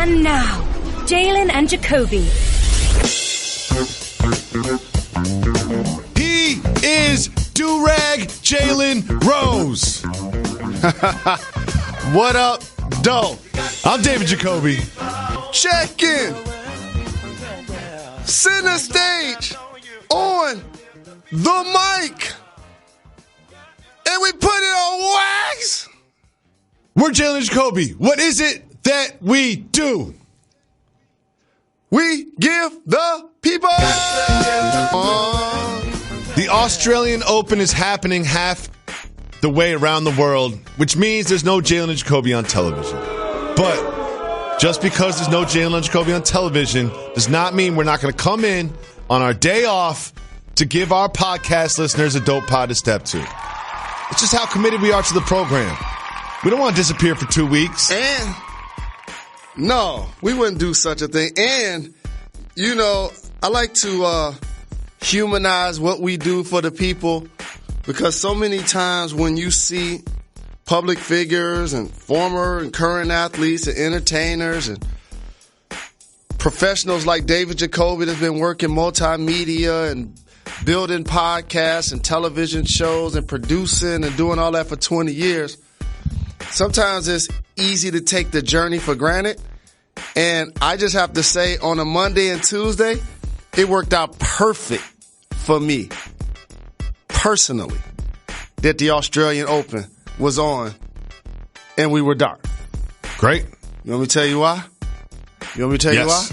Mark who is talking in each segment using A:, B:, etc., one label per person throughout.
A: And now, Jalen and Jacoby.
B: He is Do-Rag Jalen Rose. What up, Dolla? I'm David Jacoby.
C: Check in. Center stage on the mic. And we put it on wax.
B: We're Jalen and Jacoby. What is it that we do?
C: We give the people.
B: The Australian Open is happening half the way around the world, which means there's no Jalen and Jacoby on television. But just because there's no Jalen and Jacoby on television does not mean we're not going to come in on our day off to give our podcast listeners a dope pod to step to. It's just how committed we are to the program. We don't want to disappear for 2 weeks.
C: And no, we wouldn't do such a thing. And, you know, I like to humanize what we do for the people, because so many times when you see public figures and former and current athletes and entertainers and professionals like David Jacoby that's been working multimedia and building podcasts and television shows and producing and doing all that for 20 years, sometimes it's easy to take the journey for granted. And I just have to say, on a Monday and Tuesday, it worked out perfect for me, personally, that the Australian Open was on and we were dark.
B: Great.
C: You want me to tell you why? You want me to tell you why?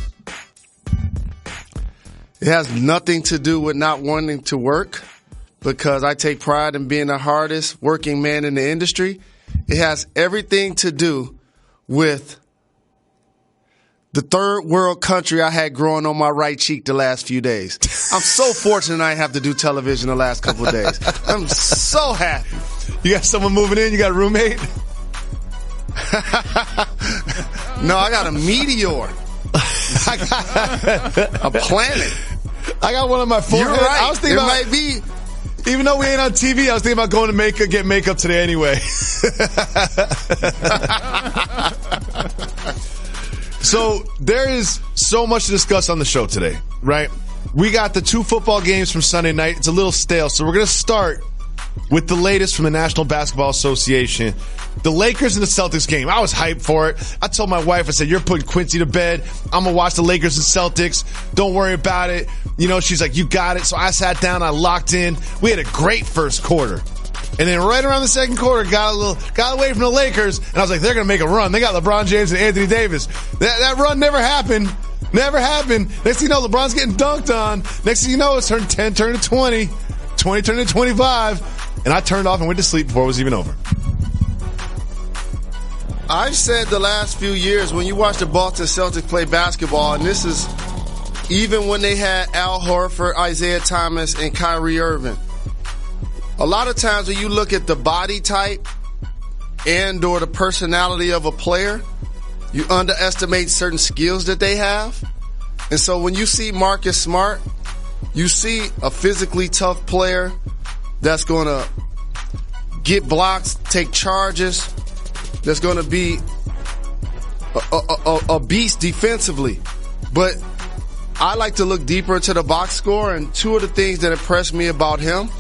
C: It has nothing to do with not wanting to work, because I take pride in being the hardest working man in the industry. It has everything to do with the third world country I had growing on my right cheek the last few days. I'm so fortunate I didn't have to do television the last couple of days. I'm so happy.
B: You got someone moving in? You got a roommate?
C: No, I got a meteor. A planet.
B: I got one on my forehead.
C: You're right.
B: I was thinking
C: might be.
B: Even though we ain't on TV, I was thinking about going to get makeup today anyway. So there is so much to discuss on the show today, right? We got the 2 football games from Sunday night. It's a little stale, so we're going to start with the latest from the National Basketball Association. The Lakers and the Celtics game. I was hyped for it. I told my wife, I said, you're putting Quincy to bed. I'm going to watch the Lakers and Celtics. Don't worry about it. You know, she's like, you got it. So I sat down. I locked in. We had a great first quarter. And then right around the second quarter, got away from the Lakers. And I was like, they're going to make a run. They got LeBron James and Anthony Davis. That run never happened. Never happened. Next thing you know, LeBron's getting dunked on. Next thing you know, it's turned 10, turned to 20. 20 turned to 25. And I turned off and went to sleep before it was even over.
C: I've said the last few years, when you watch the Boston Celtics play basketball, and this is even when they had Al Horford, Isaiah Thomas, and Kyrie Irving, a lot of times when you look at the body type and or the personality of a player, you underestimate certain skills that they have. And so when you see Marcus Smart, you see a physically tough player that's going to get blocks, take charges, that's going to be a beast defensively. But I like to look deeper into the box score, and 2 of the things that impressed me about him,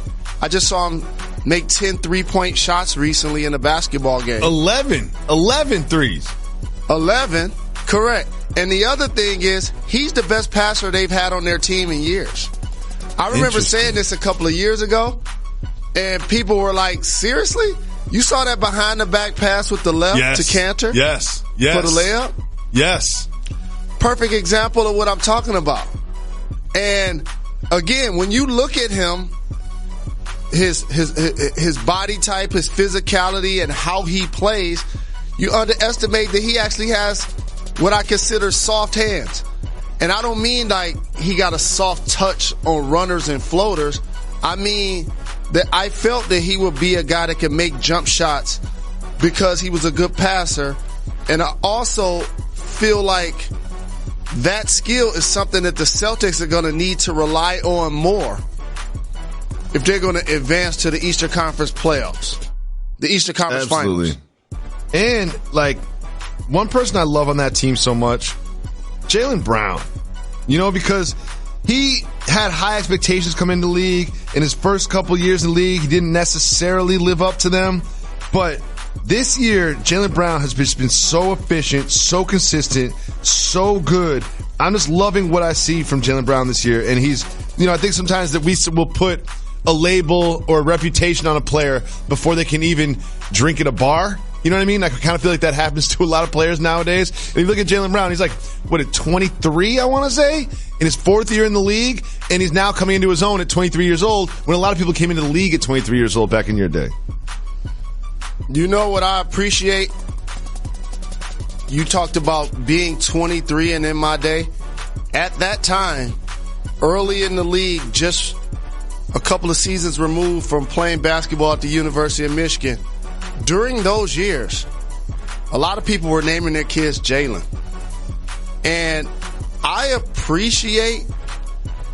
C: I just saw him make 10 3-point shots recently in a basketball game.
B: 11 threes.
C: 11, correct. And the other thing is, he's the best passer they've had on their team in years. I remember saying this a couple of years ago, and people were like, seriously? You saw that behind-the-back pass with the left to Cantor?
B: Yes.
C: For the layup?
B: Yes.
C: Perfect example of what I'm talking about. And, again, when you look at him, his body type, his physicality, and how he plays, you underestimate that he actually has what I consider soft hands. And I don't mean like he got a soft touch on runners and floaters. I mean that I felt that he would be a guy that could make jump shots because he was a good passer. And I also feel like that skill is something that the Celtics are going to need to rely on more if they're going to advance to the Eastern Conference playoffs, the Eastern Conference Finals.
B: And, like, one person I love on that team so much, Jaylen Brown. Because he had high expectations come into the league. In his first couple years in the league, he didn't necessarily live up to them. But this year, Jaylen Brown has just been so efficient, so consistent, so good. I'm just loving what I see from Jaylen Brown this year. And he's, I think sometimes that we will put a label or a reputation on a player before they can even drink at a bar. You know what I mean? I kind of feel like that happens to a lot of players nowadays. And you look at Jaylen Brown, he's like, 23, I want to say? In his fourth year in the league, and he's now coming into his own at 23 years old, when a lot of people came into the league at 23 years old back in your day.
C: You know what I appreciate? You talked about being 23 and in my day. At that time, early in the league, just a couple of seasons removed from playing basketball at the University of Michigan, during those years, a lot of people were naming their kids Jalen. And I appreciate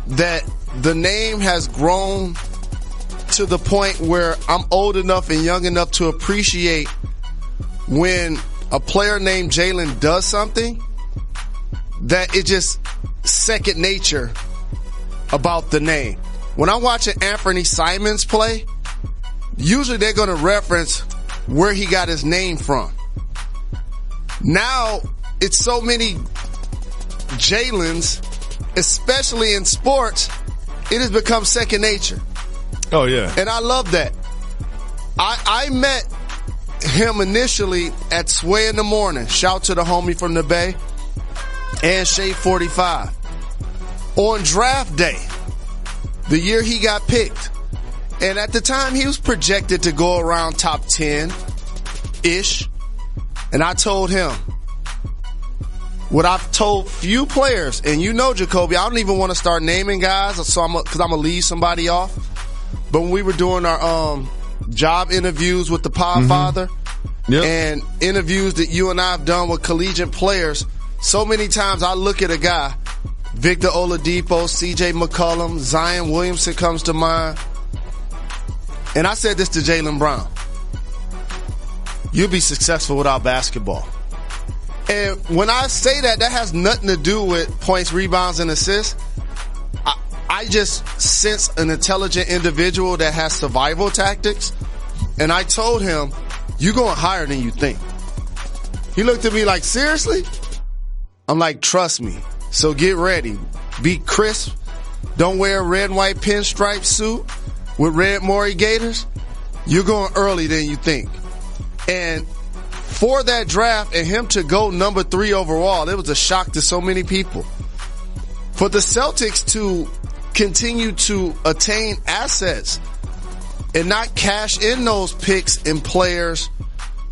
C: that the name has grown to the point where I'm old enough and young enough to appreciate when a player named Jalen does something that it's just second nature about the name. When I'm watching Anthony Simons play, usually they're going to reference where he got his name from. Now, it's so many Jalen's, especially in sports, it has become second nature.
B: Oh, yeah.
C: And I love that. I met him initially at Sway in the Morning. Shout to the homie from the Bay. And Shade 45. On draft day, the year he got picked. And at the time, he was projected to go around top 10-ish. And I told him what I've told few players, and Jacoby, I don't even want to start naming guys because I'm going to leave somebody off. But when we were doing our job interviews with the Podfather and interviews that you and I have done with collegiate players, so many times I look at a guy, Victor Oladipo, CJ McCollum, Zion Williamson comes to mind. And I said this to Jaylen Brown. You'll be successful without basketball. And when I say that has nothing to do with points, rebounds, and assists. I just sense an intelligent individual that has survival tactics. And I told him, you're going higher than you think. He looked at me like, seriously? I'm like, trust me. So get ready. Be crisp. Don't wear a red and white pinstripe suit with red Maury Gators. You're going early than you think. And for that draft and him to go number 3 overall, it was a shock to so many people. For the Celtics to continue to attain assets and not cash in those picks and players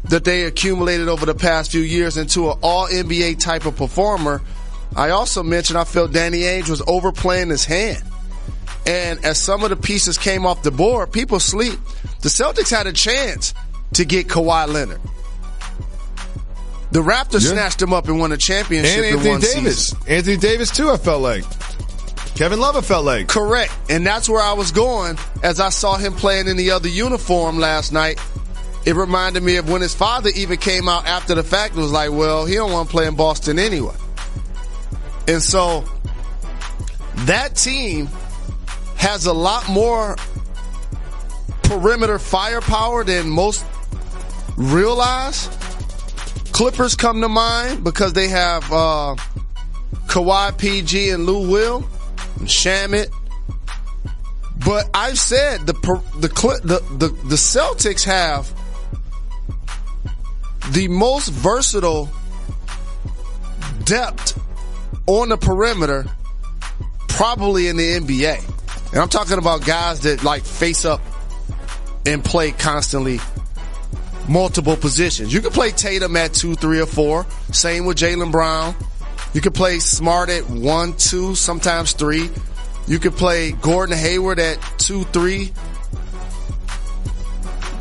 C: that they accumulated over the past few years into an all-NBA type of performer, I also mentioned I felt Danny Ainge was overplaying his hand. And as some of the pieces came off the board, people sleep. The Celtics had a chance to get Kawhi Leonard. The Raptors snatched him up and won a championship in one season.
B: Anthony Davis, too, I felt like. Kevin Love, I felt like.
C: Correct. And that's where I was going as I saw him playing in the other uniform last night. It reminded me of when his father even came out after the fact and was like, well, he don't want to play in Boston anyway. And so that team has a lot more perimeter firepower than most realize. Clippers come to mind because they have Kawhi, PG, and Lou Will and Shamet. But I've said the Celtics have the most versatile depth on the perimeter probably in the NBA. And I'm talking about guys that like face up and play constantly multiple positions. You can play Tatum at 2, 3, or 4. Same with Jaylen Brown. You can play Smart at 1, 2, sometimes 3. You can play Gordon Hayward at 2, 3.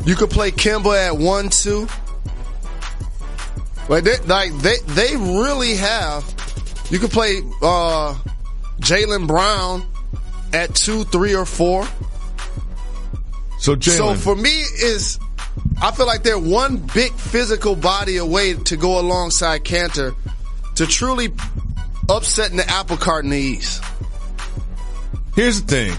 C: You could play Kemba at 1, 2. Like they really have. You could play Jaylen Brown at 2, 3, or 4.
B: So Jaylen.
C: So for me, I feel like they're one big physical body away to go alongside Cantor to truly upsetting the apple cart in the East.
B: Here's the thing.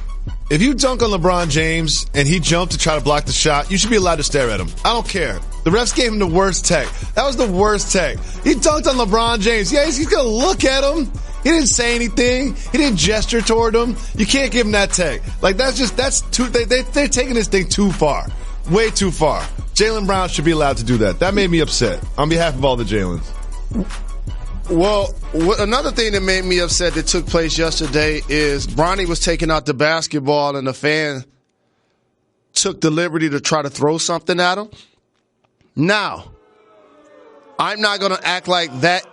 B: If you dunk on LeBron James and he jumped to try to block the shot, you should be allowed to stare at him. I don't care. The refs gave him the worst tech. That was the worst tech. He dunked on LeBron James. Yeah, he's going to look at him. He didn't say anything. He didn't gesture toward him. You can't give him that tech. Like, that's too, they're taking this thing too far. Way too far. Jaylen Brown should be allowed to do that. That made me upset on behalf of all the Jaylens.
C: Well, another thing that made me upset that took place yesterday is Bronny was taking out the basketball and the fan took the liberty to try to throw something at him. Now, I'm not going to act like that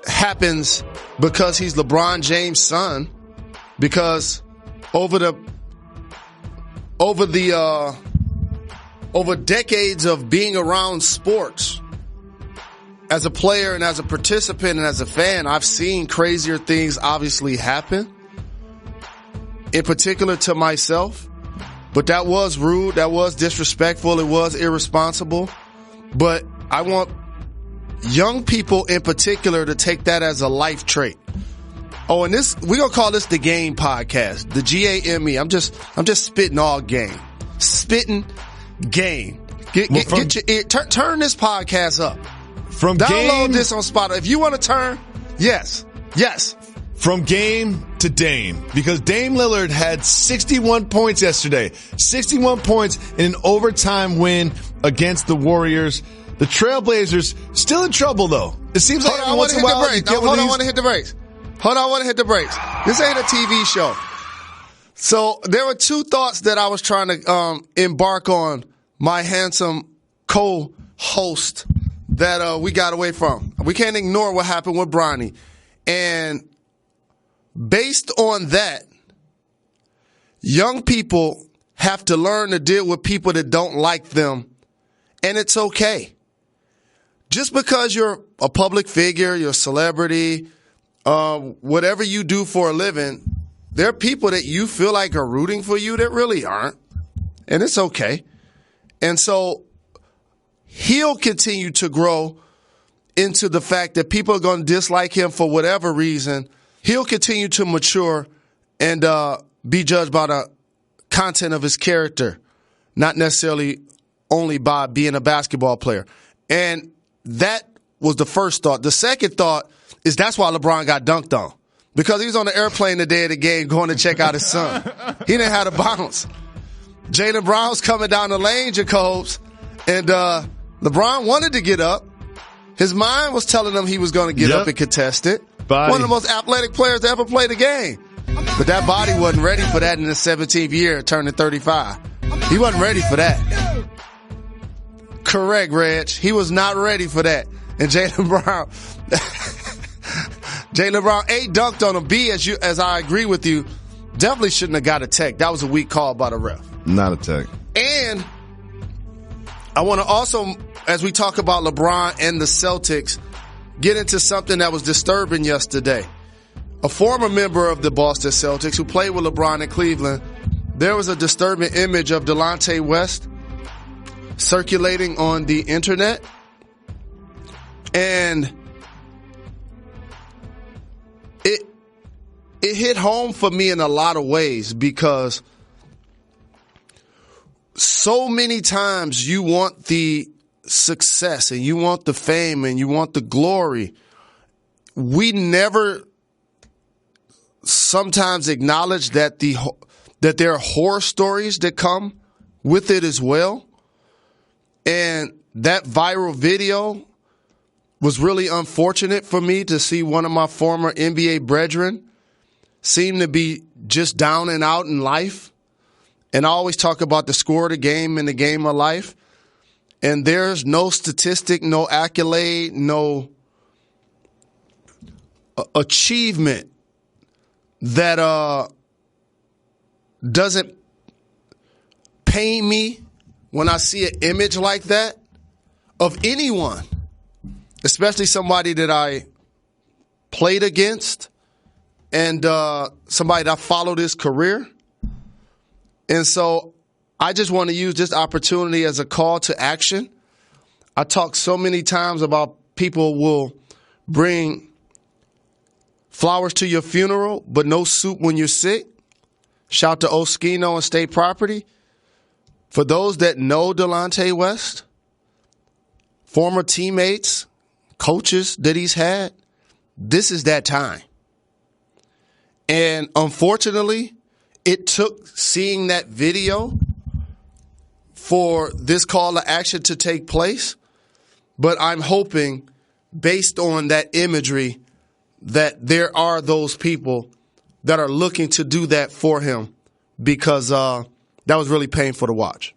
C: happens because he's LeBron James' son, because over decades of being around sports, as a player and as a participant and as a fan, I've seen crazier things obviously happen, in particular to myself. But that was rude. That was disrespectful. It was irresponsible. But I want young people in particular to take that as a life trait. Oh, and we're going to call this the Game Podcast, the GAME. I'm just spitting all game. Spitting game. Get your ear, turn this podcast up. Download this on Spotify. If you want to turn, yes.
B: From game to Dame. Because Dame Lillard had 61 points yesterday. 61 points in an overtime win against the Warriors. The Trailblazers still in trouble, though. It seems like every once in a while
C: I want to hit the brakes. This ain't a TV show. So there were two thoughts that I was trying to embark on my handsome co-host that we got away from. We can't ignore what happened with Bronny. And based on that, young people have to learn to deal with people that don't like them, and it's okay. Just because you're a public figure, you're a celebrity, whatever you do for a living, there are people that you feel like are rooting for you that really aren't, and it's okay. And so he'll continue to grow into the fact that people are going to dislike him for whatever reason. He'll continue to mature and be judged by the content of his character, not necessarily only by being a basketball player. And that was the first thought. The second thought is that's why LeBron got dunked on, because he was on the airplane the day of the game going to check out his son. He didn't have to bounce. Jaylen Brown's coming down the lane, Jacobs, and LeBron wanted to get up. His mind was telling him he was going to get up and contest it. One of the most athletic players to ever play the game. But that body wasn't ready for that in his 17th year, turning 35. He wasn't ready for that. Correct, Reg. He was not ready for that. And Jaylen Brown, A, dunked on him. B, as I agree with you, definitely shouldn't have got a tech. That was a weak call by the ref.
B: Not a tech.
C: And I want to also, as we talk about LeBron and the Celtics, get into something that was disturbing yesterday. A former member of the Boston Celtics who played with LeBron in Cleveland, there was a disturbing image of Delonte West circulating on the internet. And it hit home for me in a lot of ways, because so many times you want the success and you want the fame and you want the glory. We never sometimes acknowledge that there are horror stories that come with it as well. And that viral video was really unfortunate for me to see one of my former NBA brethren seem to be just down and out in life. And I always talk about the score of the game and the game of life. And there's no statistic, no accolade, no achievement that doesn't pain me when I see an image like that of anyone, especially somebody that I played against and somebody that I followed his career. And so I just want to use this opportunity as a call to action. I talk so many times about people will bring flowers to your funeral, but no soup when you're sick. Shout to Oskino and State Property. For those that know Delonte West, former teammates, coaches that he's had, this is that time. And unfortunately, it took seeing that video for this call to action to take place. But I'm hoping, based on that imagery, that there are those people that are looking to do that for him, because that was really painful to watch.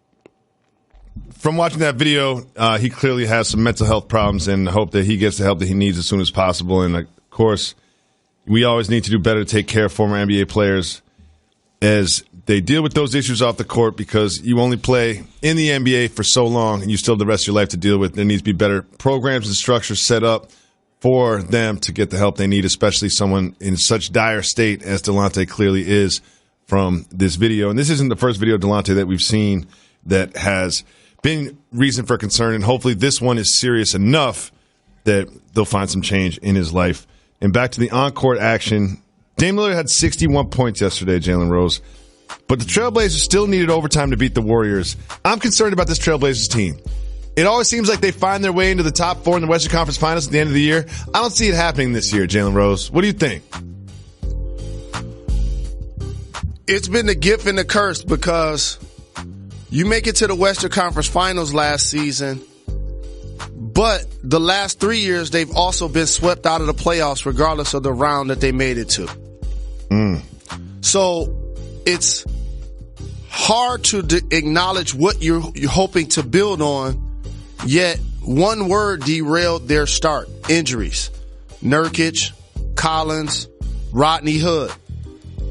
B: From watching that video, he clearly has some mental health problems, and hope that he gets the help that he needs as soon as possible. And, of course, we always need to do better to take care of former NBA players as they deal with those issues off the court, because you only play in the NBA for so long and you still have the rest of your life to deal with. There needs to be better programs and structures set up for them to get the help they need, especially someone in such dire state as Delonte clearly is from this video. And this isn't the first video of Delonte that we've seen that has been reason for concern, and hopefully this one is serious enough that they'll find some change in his life. And back to the on-court action, Dame Lillard had 61 points yesterday, Jalen Rose. But the Trailblazers still needed overtime to beat the Warriors. I'm concerned about this Trailblazers team. It always seems like they find their way into the top four in the Western Conference Finals at the end of the year. I don't see it happening this year, Jalen Rose. What do you think?
C: It's been the gift and the curse, because you make it to the Western Conference Finals last season, but the last 3 years they've also been swept out of the playoffs regardless of the round that they made it to. So it's hard to acknowledge what you're hoping to build on, yet one word derailed their start: injuries. Nurkic, Collins, Rodney Hood.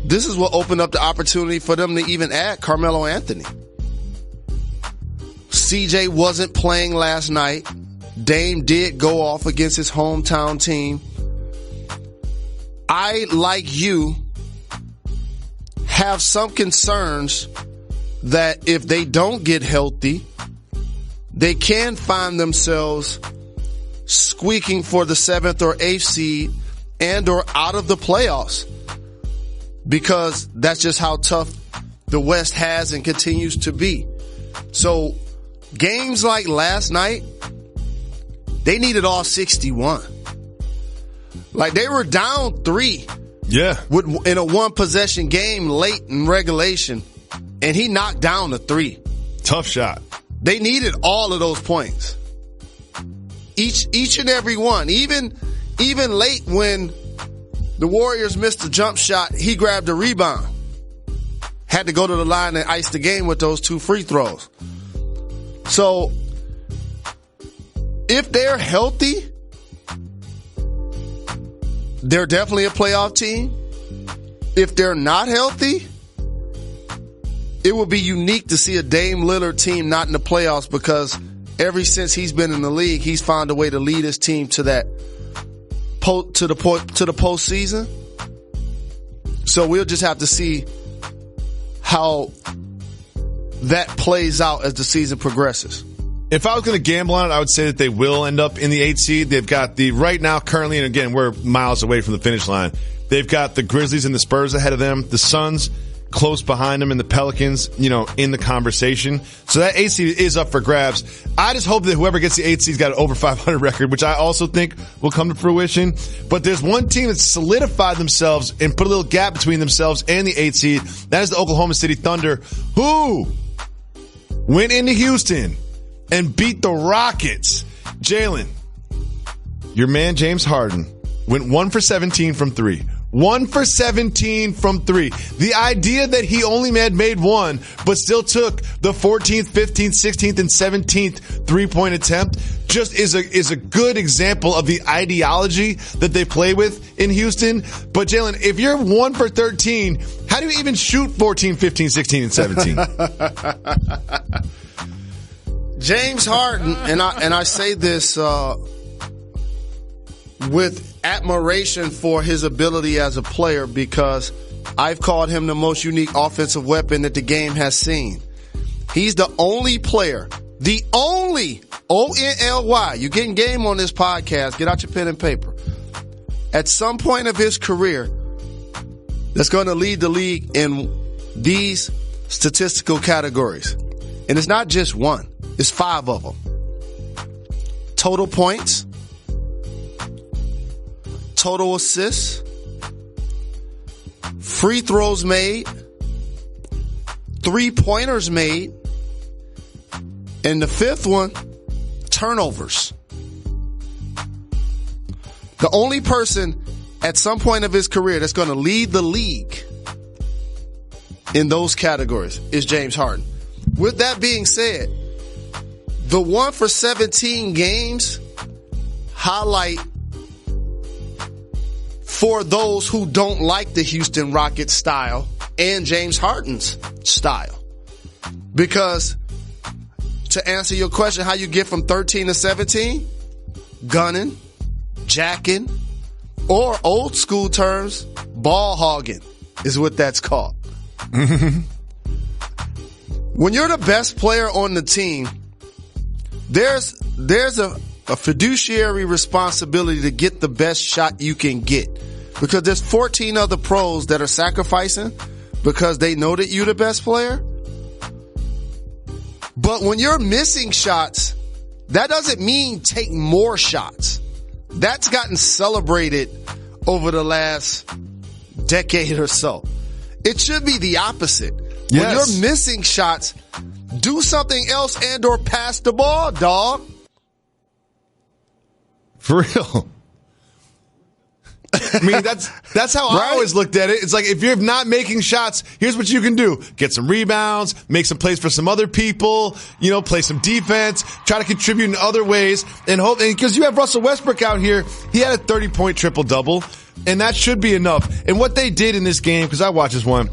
C: This is what opened up the opportunity for them to even add Carmelo Anthony. CJ wasn't playing last night. Dame did go off against his hometown team. I, like you, have some concerns that if they don't get healthy, they can find themselves squeaking for the 7th or 8th seed and or out of the playoffs, because that's just how tough the West has and continues to be. So games like last night, they needed all 61. Like, they were down 3.
B: Yeah.
C: In a one-possession game late in regulation, and he knocked down a 3.
B: Tough shot.
C: They needed all of those points. Each and every one. Even late when the Warriors missed a jump shot, he grabbed a rebound. Had to go to the line and ice the game with those 2 free throws. So, if they're healthy, they're definitely a playoff team. If they're not healthy, it would be unique to see a Dame Lillard team not in the playoffs, because ever since he's been in the league, he's found a way to lead his team to that to the postseason. So we'll just have to see how that plays out as the season progresses.
B: If I was going to gamble on it, I would say that they will end up in the 8th seed. They've got right now, currently, and again, we're miles away from the finish line. They've got the Grizzlies and the Spurs ahead of them, the Suns close behind them, and the Pelicans, in the conversation. So that 8th seed is up for grabs. I just hope that whoever gets the 8th seed's got an over 500 record, which I also think will come to fruition. But there's one team that's solidified themselves and put a little gap between themselves and the 8th seed. That is the Oklahoma City Thunder, who went into Houston and beat the Rockets. Jalen, your man James Harden went 1 for 17 from 3. 1 for 17 from 3. The idea that he only made 1, but still took the 14th, 15th, 16th, and 17th three-point attempt just is a good example of the ideology that they play with in Houston. But Jalen, if you're 1 for 13, how do you even shoot 14, 15, 16, and 17?
C: James Harden, and I say this with admiration for his ability as a player, because I've called him the most unique offensive weapon that the game has seen. He's the only player, the only ONLY. You're getting game on this podcast. Get out your pen and paper. At some point of his career, that's going to lead the league in these statistical categories. And it's not just one. It's 5 of them. Total points, total assists, free throws made, 3-pointers made, and the 5th one, turnovers. The only person at some point of his career that's going to lead the league in those categories is James Harden. With that being said, the 1 for 17 games highlight for those who don't like the Houston Rockets style and James Harden's style. Because to answer your question, how you get from 13 to 17, gunning, jacking, or old school terms, ball hogging is what that's called. When you're the best player on the team, there's a fiduciary responsibility to get the best shot you can get, because there's 14 other pros that are sacrificing because they know that you're the best player. But when you're missing shots, that doesn't mean take more shots. That's gotten celebrated over the last decade or so. It should be the opposite.
B: Yes.
C: When you're missing shots, do something else and or pass the ball, dog.
B: For real. I mean, that's how I always looked at it. It's like, if you're not making shots, here's what you can do. Get some rebounds, make some plays for some other people, play some defense, try to contribute in other ways, and hope, because you have Russell Westbrook out here, he had a 30-point triple-double, and that should be enough. And what they did in this game, because I watched this one,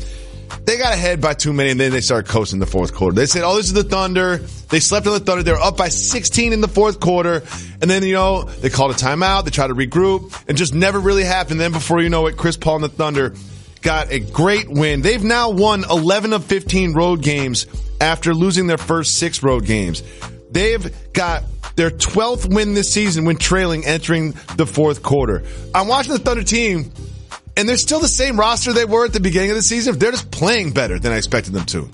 B: they got ahead by too many, and then they started coasting the fourth quarter. They said, this is the Thunder. They slept on the Thunder. They were up by 16 in the fourth quarter. And then, they called a timeout. They tried to regroup. It just never really happened. Then before you know it, Chris Paul and the Thunder got a great win. They've now won 11 of 15 road games after losing their first 6 road games. They've got their 12th win this season when trailing entering the fourth quarter. I'm watching the Thunder team, and they're still the same roster they were at the beginning of the season. They're just playing better than I expected them to.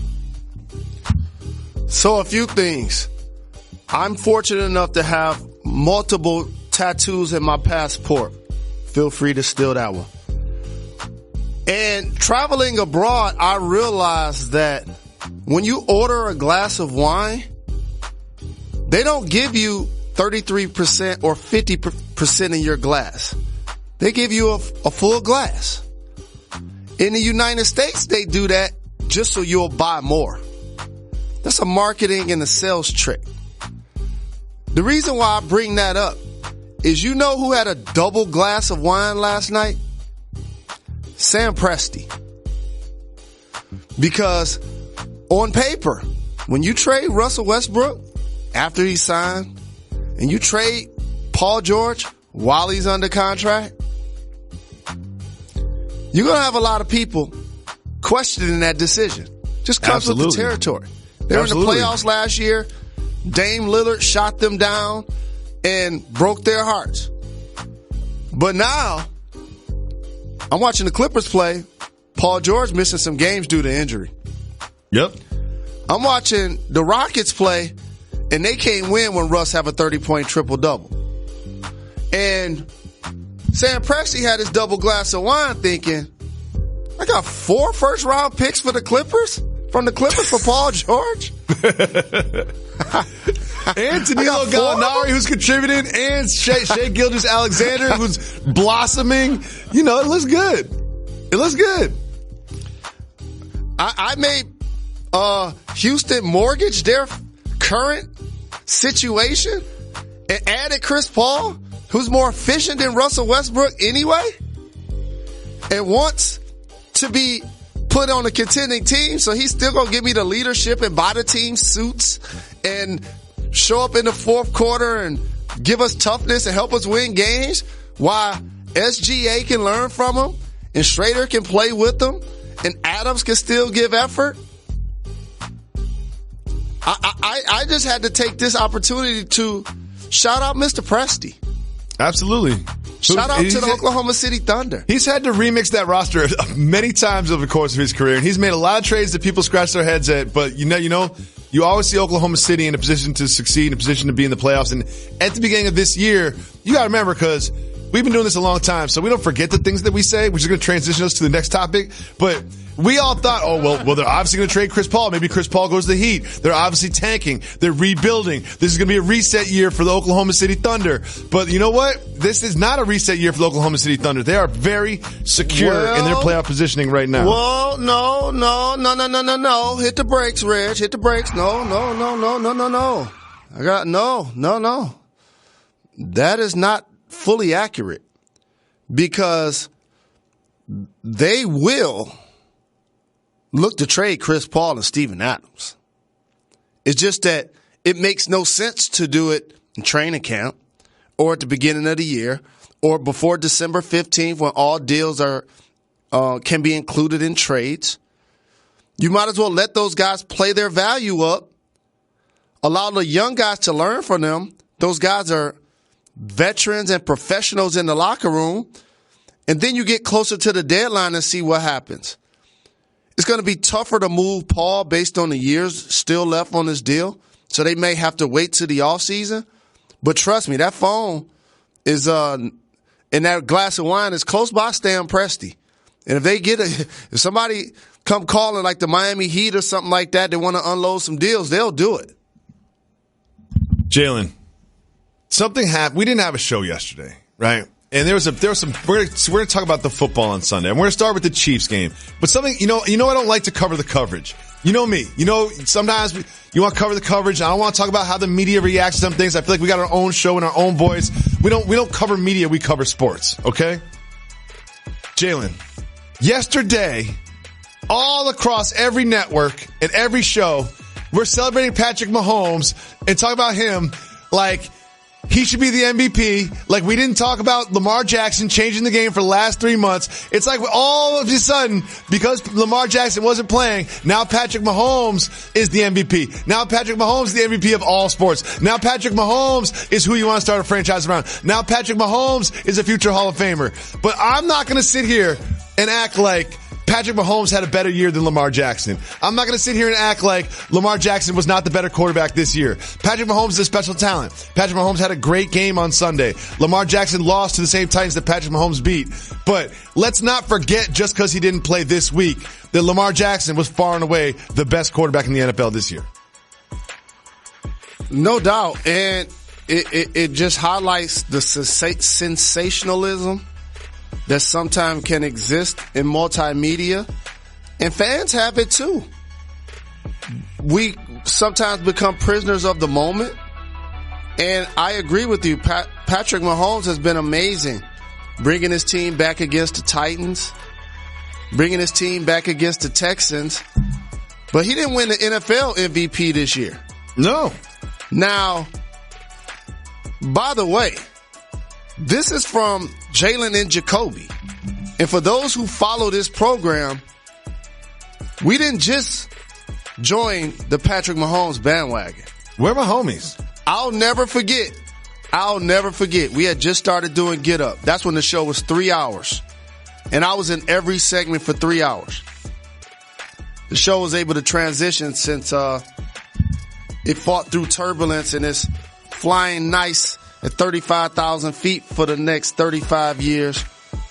C: So a few things. I'm fortunate enough to have multiple tattoos in my passport. Feel free to steal that one. And traveling abroad, I realized that when you order a glass of wine, they don't give you 33% or 50% in your glass. They give you a full glass. In the United States, they do that just so you'll buy more. That's a marketing and a sales trick. The reason why I bring that up is, who had a double glass of wine last night? Sam Presti. Because on paper, when you trade Russell Westbrook after he signed, and you trade Paul George while he's under contract, you're going to have a lot of people questioning that decision. Just comes with the territory. They were in the playoffs last year. Dame Lillard shot them down and broke their hearts. But now, I'm watching the Clippers play. Paul George missing some games due to injury.
B: Yep.
C: I'm watching the Rockets play, and they can't win when Russ have a 30-point triple-double. And Sam Presti had his double glass of wine thinking, I got 4 first-round picks for the Clippers? From the Clippers for Paul George?
B: And Danilo Gallinari, who's contributing, and Shai Gilgeous-Alexander, who's blossoming. It looks good. It looks good.
C: I made Houston mortgage their current situation and added Chris Paul, who's more efficient than Russell Westbrook anyway, and wants to be put on a contending team, so he's still going to give me the leadership and buy the team suits and show up in the fourth quarter and give us toughness and help us win games, while SGA can learn from him and Schrader can play with them and Adams can still give effort. I just had to take this opportunity to shout out Mr. Presti.
B: Absolutely.
C: Shout out to the Oklahoma City Thunder.
B: He's had to remix that roster many times over the course of his career, and he's made a lot of trades that people scratch their heads at. But you always see Oklahoma City in a position to succeed, in a position to be in the playoffs. And at the beginning of this year, you got to remember, because we've been doing this a long time, so we don't forget the things that we say, which is going to transition us to the next topic. But we all thought, well, they're obviously going to trade Chris Paul. Maybe Chris Paul goes to the Heat. They're obviously tanking. They're rebuilding. This is going to be a reset year for the Oklahoma City Thunder. But you know what? This is not a reset year for the Oklahoma City Thunder. They are very secure in their playoff positioning right now.
C: Well, no. Hit the brakes, Reg. Hit the brakes. No. No. That is not fully accurate, because they will look to trade Chris Paul and Steven Adams. It's just that it makes no sense to do it in training camp or at the beginning of the year or before December 15th, when all deals can be included in trades. You might as well let those guys play their value up, allow the young guys to learn from them. Those guys are veterans and professionals in the locker room, and then you get closer to the deadline and see what happens. It's going to be tougher to move Paul based on the years still left on this deal, so they may have to wait to the offseason. But trust me, that phone is and that glass of wine is close by Stan Presti. And if somebody come calling like the Miami Heat or something like that, they want to unload some deals, they'll do it.
B: Jalen, something happened. We didn't have a show yesterday, right? And there was some. We're going to talk about the football on Sunday. And we're going to start with the Chiefs game. But something, I don't like to cover the coverage. You know me. Sometimes you want to cover the coverage. I don't want to talk about how the media reacts to some things. I feel like we got our own show and our own voice. We don't cover media. We cover sports. Okay, Jalen. Yesterday, all across every network and every show, we're celebrating Patrick Mahomes and talk about him like he should be the MVP. Like we didn't talk about Lamar Jackson changing the game for the last 3 months. It's like all of a sudden, because Lamar Jackson wasn't playing, now Patrick Mahomes is the MVP. Now Patrick Mahomes is the MVP of all sports. Now Patrick Mahomes is who you want to start a franchise around. Now Patrick Mahomes is a future Hall of Famer. But I'm not going to sit here and act like Patrick Mahomes had a better year than Lamar Jackson. I'm not going to sit here and act like Lamar Jackson was not the better quarterback this year. Patrick Mahomes is a special talent. Patrick Mahomes had a great game on Sunday. Lamar Jackson lost to the same Titans that Patrick Mahomes beat. But let's not forget, just because he didn't play this week, that Lamar Jackson was far and away the best quarterback in the NFL this year.
C: No doubt. And it just highlights the sensationalism that sometimes can exist in multimedia, and fans have it too. We sometimes become prisoners of the moment, and I agree with you. Patrick Mahomes has been amazing, bringing his team back against the Titans, bringing his team back against the Texans, but he didn't win the NFL MVP this year.
B: No.
C: Now, by the way, this is from Jalen and Jacoby. And for those who follow this program, we didn't just join the Patrick Mahomes bandwagon.
B: Where are my homies?
C: I'll never forget. We had just started doing Get Up. That's when the show was 3 hours. And I was in every segment for 3 hours. The show was able to transition since it fought through turbulence and it's flying nice at 35,000 feet for the next 35 years.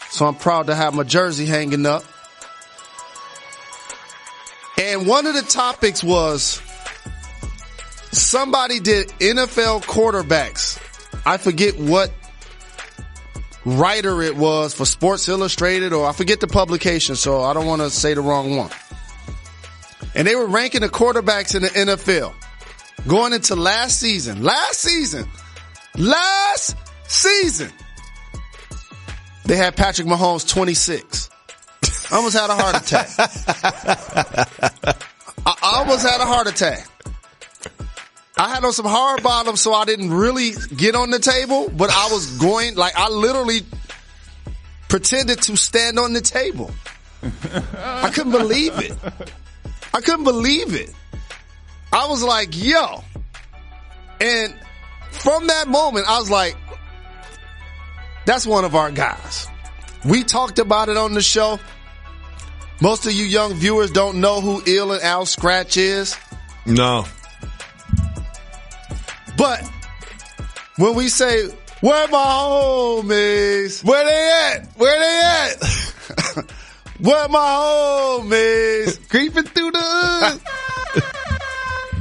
C: So I'm proud to have my jersey hanging up. And one of the topics was somebody did NFL quarterbacks. I forget what writer it was for Sports Illustrated, or I forget the publication, so I don't want to say the wrong one. And they were ranking the quarterbacks in the NFL going into last season. They had Patrick Mahomes 26. I almost had a heart attack. I almost had a heart attack. I had on some hard bottoms, so I didn't really get on the table, but I was going, like, I literally pretended to stand on the table. I couldn't believe it. I was like, yo. And from that moment, I was like, that's one of our guys. We talked about it on the show. Most of you young viewers don't know who Ill and Al Scratch is.
B: No.
C: But when we say, where my homies?
B: Where they at? Where they at?
C: Where my homies?
B: Creeping through the hood.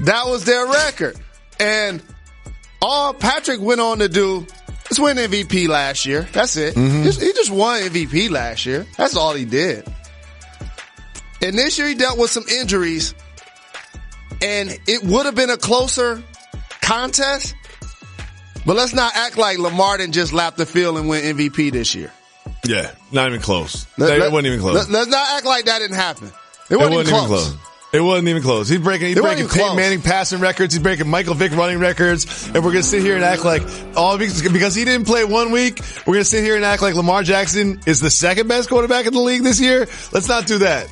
C: That was their record. And all Patrick went on to do is win MVP last year. That's it. Mm-hmm. He just won MVP last year. That's all he did. And this year he dealt with some injuries. And it would have been a closer contest. But let's not act like Lamar didn't just lap the field and win MVP this year.
B: Yeah, not even close. It wasn't even close.
C: Let's not act like that didn't happen. It wasn't even close.
B: It wasn't even close. He's breaking Peyton Manning passing records. He's breaking Michael Vick running records. And we're going to sit here and act like because he didn't play 1 week, we're going to sit here and act like Lamar Jackson is the second best quarterback in the league this year. Let's not do that.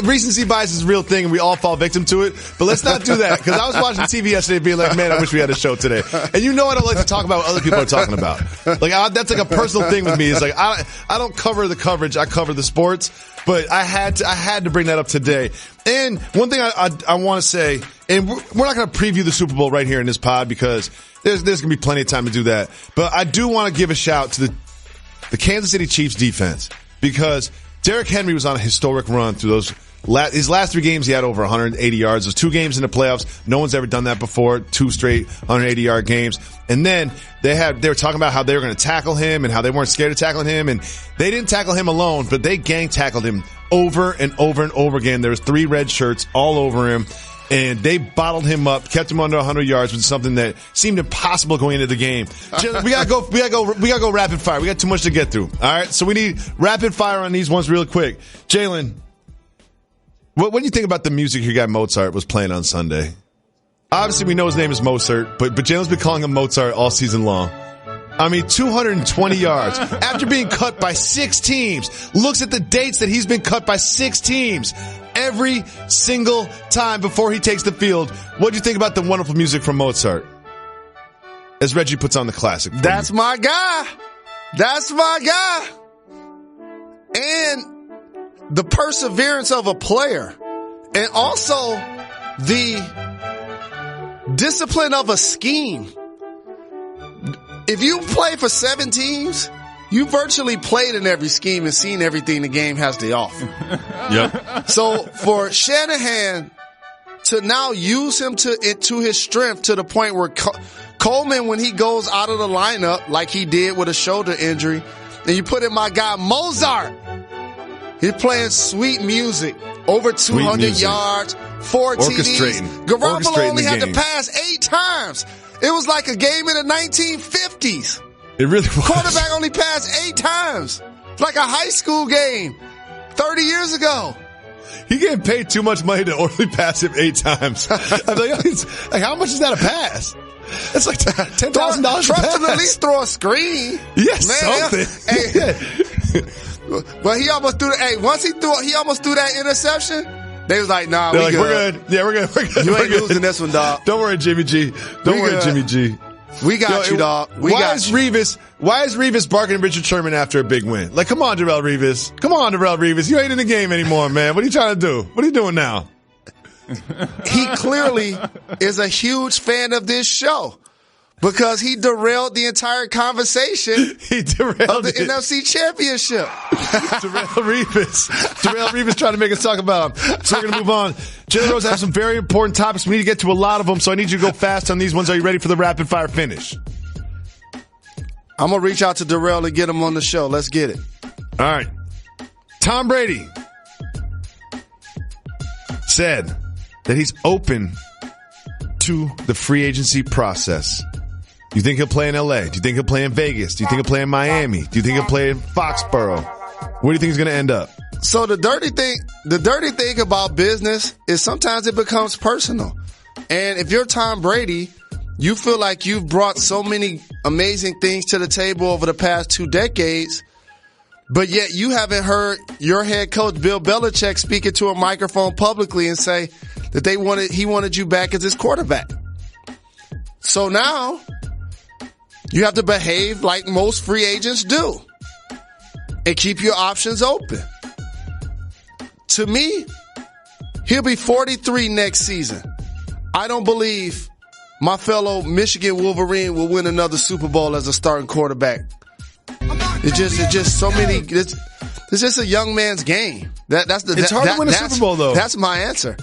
B: Recency bias is a real thing and we all fall victim to it. But let's not do that. Because I was watching TV yesterday being like, man, I wish we had a show today. And you know I don't like to talk about what other people are talking about. That's like a personal thing with me. It's like, I don't cover the coverage. I cover the sports. But I had to bring that up today. And one thing I want to say, and we're not going to preview the Super Bowl right here in this pod because there's going to be plenty of time to do that. But I do want to give a shout to the Kansas City Chiefs defense because Derrick Henry was on a historic run through those. His last 3 games, he had over 180 yards. There's 2 games in the playoffs. No one's ever done that before. 2 straight 180-yard games. And then they were talking about how they were going to tackle him and how they weren't scared of tackling him. And they didn't tackle him alone, but they gang tackled him over and over and over again. There was 3 red shirts all over him. And they bottled him up, kept him under 100 yards, which is something that seemed impossible going into the game. We gotta go rapid fire. We got too much to get through. All right. So we need rapid fire on these ones real quick. Jalen. What do you think about the music your guy Mozart was playing on Sunday? Obviously, we know his name is Mozart, but Jalen's been calling him Mozart all season long. I mean, 220 yards. After being cut by 6 teams, looks at the dates that he's been cut by 6 teams every single time before he takes the field. What do you think about the wonderful music from Mozart? As Reggie puts on the classic.
C: That's my guy. That's my guy. And the perseverance of a player and also the discipline of a scheme. If you play for 7 teams, you virtually played in every scheme and seen everything the game has to offer.
B: Yep.
C: So for Shanahan to now use him to his strength to the point where Coleman, when he goes out of the lineup like he did with a shoulder injury, and you put in my guy Mozart, he's playing sweet music, over 200 yards, 4 TDs. Garoppolo only had to pass 8 times. It was like a game in the 1950s.
B: It really was.
C: Quarterback only passed 8 times. It's like a high school game 30 years ago.
B: He getting paid too much money to only pass him 8 times. I'm like, how much is that a pass? It's like $10,000 a pass.
C: Trust him to at least throw a screen.
B: Yes, man, something.
C: Hey, but he almost threw. Once he almost threw that interception. They was like, nah,
B: we're good. Yeah, we're good.
C: You ain't losing this one, dog.
B: Don't worry, Jimmy G. Don't worry, Jimmy G.
C: We got you, dog. Why is
B: Revis barking at Richard Sherman after a big win? Like, come on, Darrelle Revis. Come on, Darrelle Revis. You ain't in the game anymore, man. What are you trying to do? What are you doing now?
C: He clearly is a huge fan of this show because he derailed the entire conversation of the NFC Championship.
B: Darrelle Revis trying to make us talk about him. So we're going to move on. Jalen Rose has some very important topics. We need to get to a lot of them, so I need you to go fast on these ones. Are you ready for the rapid fire finish?
C: I'm going to reach out to Darrelle and get him on the show. Let's get it.
B: All right. Tom Brady said that he's open to the free agency process. Do you think he'll play in LA? Do you think he'll play in Vegas? Do you think he'll play in Miami? Do you think he'll play in Foxborough? Where do you think he's going to end up?
C: So the dirty thing about business is sometimes it becomes personal. And if you're Tom Brady, you feel like you've brought so many amazing things to the table over the past 2 decades, but yet you haven't heard your head coach Bill Belichick speaking to a microphone publicly and say, that he wanted you back as his quarterback. So now you have to behave like most free agents do and keep your options open. To me, he'll be 43 next season. I don't believe my fellow Michigan Wolverine will win another Super Bowl as a starting quarterback. It's just so many. It's just a young man's game.
B: It's hard to win a Super Bowl, though.
C: That's my answer.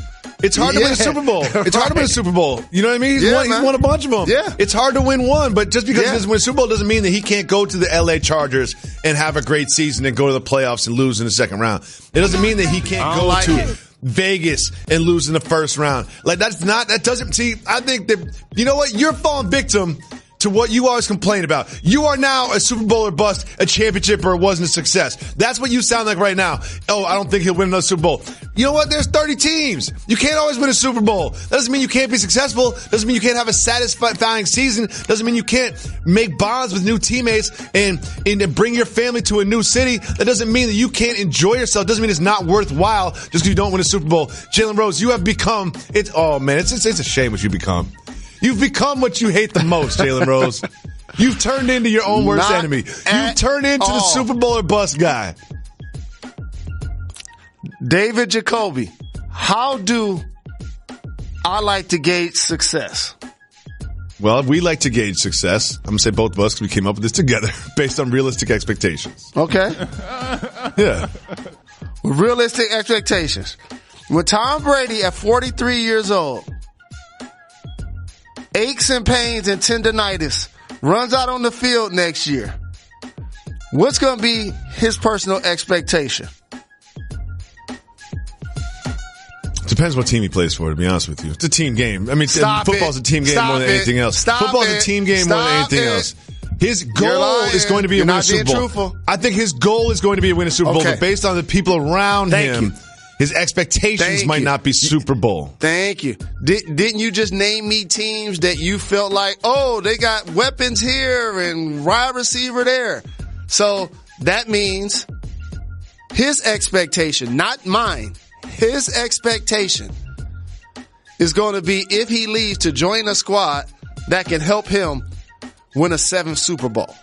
B: It's hard to win a Super Bowl. It's hard to win a Super Bowl. You know what I mean? He's won a bunch of them.
C: Yeah.
B: It's hard to win one, but just because he doesn't win a Super Bowl doesn't mean that he can't go to the LA Chargers and have a great season and go to the playoffs and lose in the second round. It doesn't mean that he can't go to Vegas and lose in the first round. I think that, you know what? You're falling victim to what you always complain about. You are now a Super Bowl or bust, a championship or it wasn't a success. That's what you sound like right now. Oh, I don't think he'll win another Super Bowl. You know what? There's 30 teams. You can't always win a Super Bowl. That doesn't mean you can't be successful. Doesn't mean you can't have a satisfying season. Doesn't mean you can't make bonds with new teammates and bring your family to a new city. That doesn't mean that you can't enjoy yourself. Doesn't mean it's not worthwhile just because you don't win a Super Bowl. Jalen Rose, you have become, it's a shame what you become. You've become what you hate the most, Jalen Rose. You've turned into your own worst enemy. You've turned into the Super Bowl or bust guy.
C: David Jacoby, how do I like to gauge success?
B: Well, we like to gauge success. I'm going to say both of us because we came up with this together based on realistic expectations.
C: Okay.
B: Yeah.
C: Realistic expectations. With Tom Brady at 43 years old, aches and pains and tendinitis, runs out on the field next year, what's going to be his personal expectation?
B: Depends what team he plays for, to be honest with you. It's a team game. I mean, football's a team game more than anything else. Football's a team game more than anything else. His goal is going to be a win a Super Bowl.
C: Truthful.
B: I think his goal is going to be a win a Super Bowl, but based on the people around him, his expectations might not be Super Bowl.
C: Thank you. Didn't you just name me teams that you felt like, oh, they got weapons here and wide receiver there? So that means his expectation, not mine, his expectation is going to be if he leaves to join a squad that can help him win a 7th Super Bowl.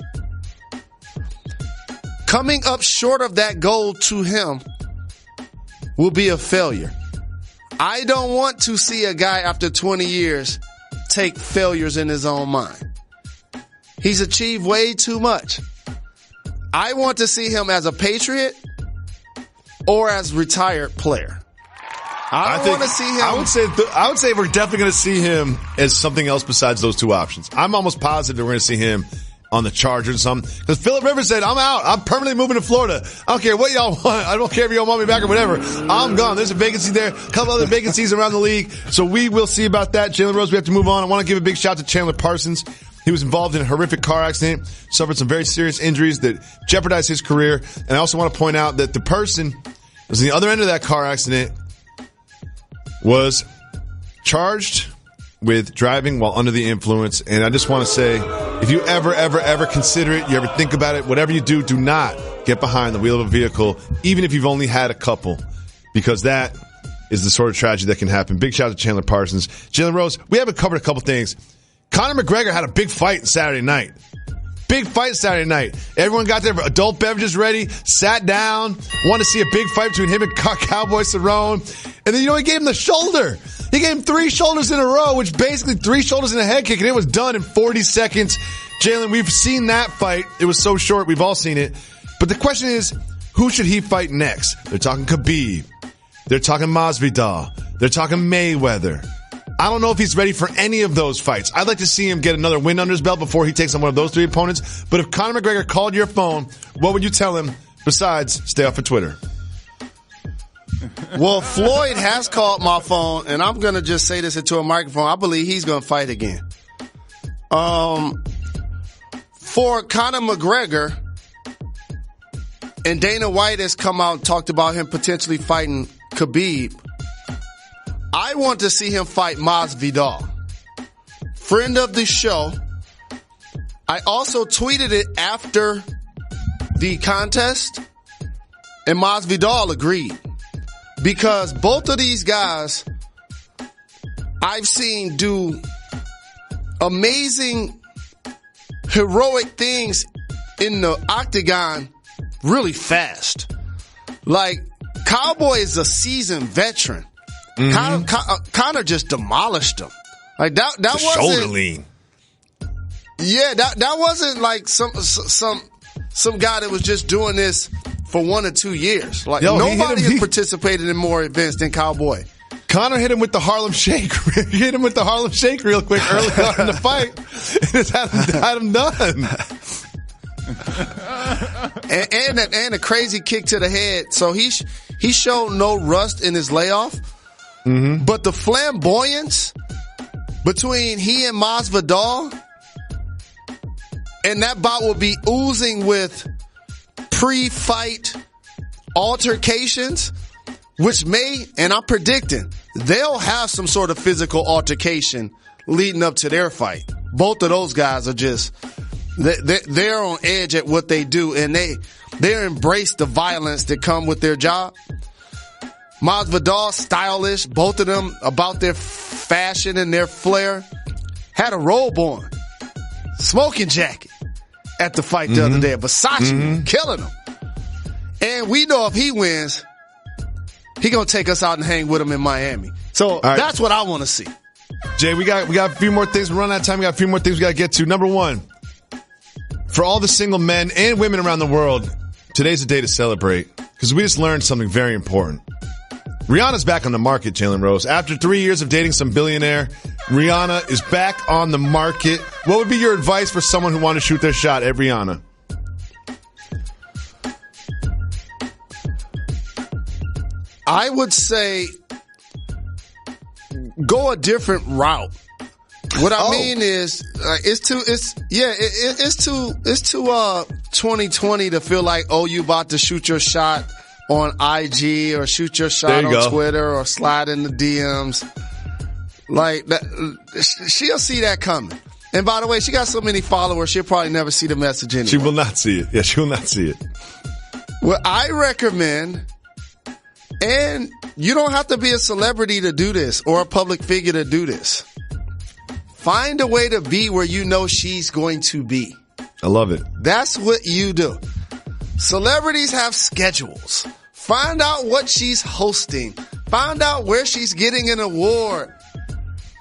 C: Coming up short of that goal to him will be a failure. I don't want to see a guy after 20 years take failures in his own mind. He's achieved way too much. I want to see him as a Patriot or as retired player. I don't want to see him.
B: I would say we're definitely going to see him as something else besides those two options. I'm almost positive that we're going to see him on the Chargers or something. Because Phillip Rivers said, I'm out. I'm permanently moving to Florida. I don't care what y'all want. I don't care if y'all want me back or whatever. I'm gone. There's a vacancy there. A couple other vacancies around the league. So we will see about that. Jalen Rose, we have to move on. I want to give a big shout to Chandler Parsons. He was involved in a horrific car accident, suffered some very serious injuries that jeopardized his career. And I also want to point out that the person who was on the other end of that car accident was charged with driving while under the influence. And I just want to say, if you ever consider it, you ever think about it, whatever you do, do not get behind the wheel of a vehicle, even if you've only had a couple, because that is the sort of tragedy that can happen. Big shout out to Chandler Parsons. Jalen Rose, we haven't covered a couple things. Conor McGregor had a big fight Saturday night. Big fight Saturday night. Everyone got their adult beverages ready, sat down, wanted to see a big fight between him and Cowboy Cerrone. And then, he gave him the shoulder. He gave him 3 shoulders in a row, which basically 3 shoulders and a head kick, and it was done in 40 seconds. Jalen, we've seen that fight. It was so short. We've all seen it. But the question is, who should he fight next? They're talking Khabib. They're talking Masvidal. They're talking Mayweather. I don't know if he's ready for any of those fights. I'd like to see him get another win under his belt before he takes on one of those 3 opponents. But if Conor McGregor called your phone, what would you tell him besides stay off of Twitter?
C: Well, Floyd has called my phone, and I'm going to just say this into a microphone. I believe he's going to fight again. For Conor McGregor, and Dana White has come out and talked about him potentially fighting Khabib, I want to see him fight Masvidal. Friend of the show. I also tweeted it after the contest, and Masvidal agreed. Because both of these guys I've seen do amazing, heroic things in the octagon really fast. Like, Cowboy is a seasoned veteran. Conor just demolished him. Like that wasn't
B: shoulder lean.
C: Yeah, that wasn't like some guy that was just doing this for 1 or 2 years. Like, nobody has participated in more events than Cowboy.
B: Conor hit him with the Harlem Shake. Hit him with the Harlem Shake real quick early on in the fight. And it's had him done.
C: and a crazy kick to the head. So he showed no rust in his layoff. Mm-hmm. But the flamboyance between he and Masvidal, and that bout will be oozing with pre-fight altercations, which may, and I'm predicting, they'll have some sort of physical altercation leading up to their fight. Both of those guys are just, they're on edge at what they do, and they embrace the violence that come with their job. Masvidal, stylish, both of them about their fashion and their flair. Had a robe on, smoking jacket at the fight the other day. Versace killing him. And we know if he wins, he gonna take us out and hang with him in Miami. So that's what I want to see.
B: Jay, we got a few more things. We're running out of time. We got a few more things we got to get to. Number one, for all the single men and women around the world, today's a day to celebrate because we just learned something very important. Rihanna's back on the market, Jalen Rose. After 3 years of dating some billionaire, Rihanna is back on the market. What would be your advice for someone who wanted to shoot their shot at Rihanna?
C: I would say go a different route. What I mean is, it's too 2020 to feel like, you about to shoot your shot on IG or shoot your shot on Twitter or slide in the DMs. Like that, she'll see that coming. And by the way, she got so many followers, she'll probably never see the message anyway.
B: She will not see it. Yeah, she will not see it.
C: What I recommend, and you don't have to be a celebrity to do this or a public figure to do this. Find a way to be where you know she's going to be.
B: I love it.
C: That's what you do. Celebrities have schedules. Find out what she's hosting. Find out where she's getting an award.